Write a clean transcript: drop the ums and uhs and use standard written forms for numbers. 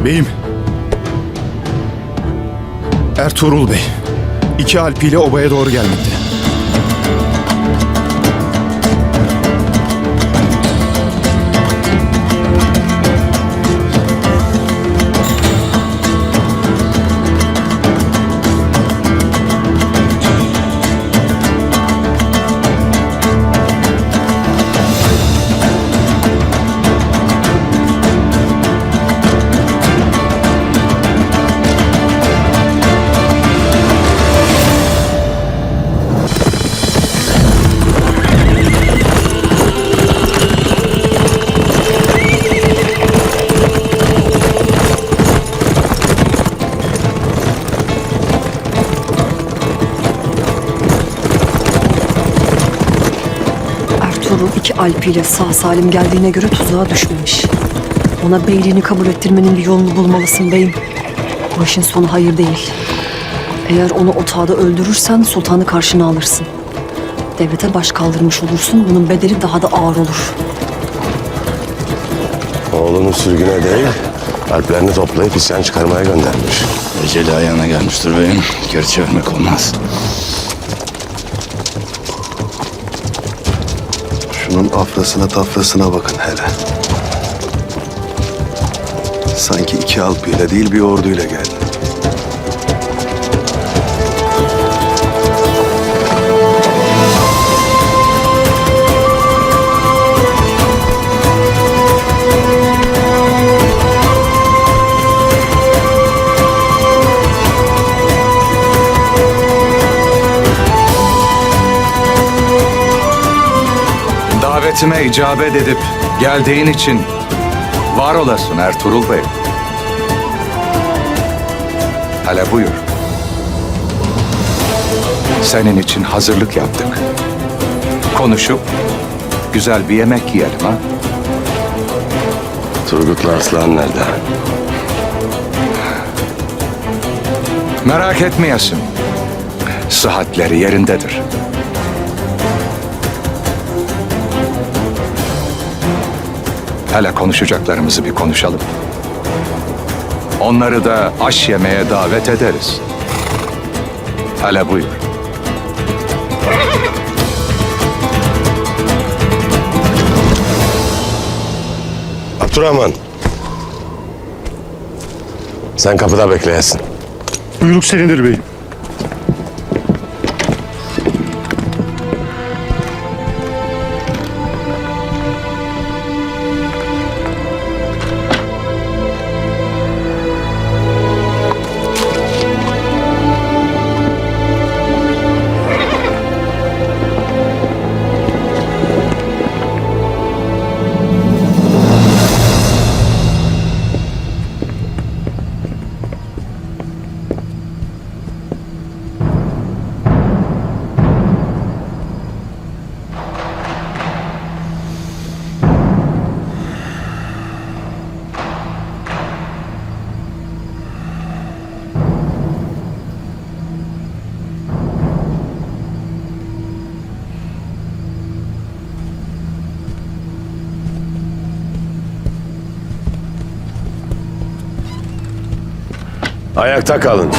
Beyim. Ertuğrul Bey. 2 alpiyle obaya doğru gelmekte. Ertuğrul 2 alpiyle sağ salim geldiğine göre tuzağa düşmemiş. Ona beyliğini kabul ettirmenin bir yolunu bulmalısın beyim. Bu işin sonu hayır değil. Eğer onu otağda öldürürsen sultanı karşına alırsın. Devlete baş kaldırmış olursun. Bunun bedeli daha da ağır olur. Oğlunu sürgüne değil, alplerini toplayıp isyan çıkarmaya göndermiş. Eceli ayağına gelmiştir beyim. Geri çevirmek olmaz. Şunun afrasına tafrasına bakın hele. Sanki 2 alpıyla değil bir orduyla geldi. Davetime icabet edip geldiğin için var olasın Ertuğrul Bey. Hele buyur. Senin için hazırlık yaptık. Konuşup güzel bir yemek yiyelim ha. Turgut'la Aslan nerede? Merak etmeyesin. Sıhhatleri yerindedir. Hele konuşacaklarımızı bir konuşalım. Onları da aş yemeye davet ederiz. Hele buyur. Abdurrahman. Sen kapıda bekleyesin. Buyruk senindir beyim. Ayakta kalın.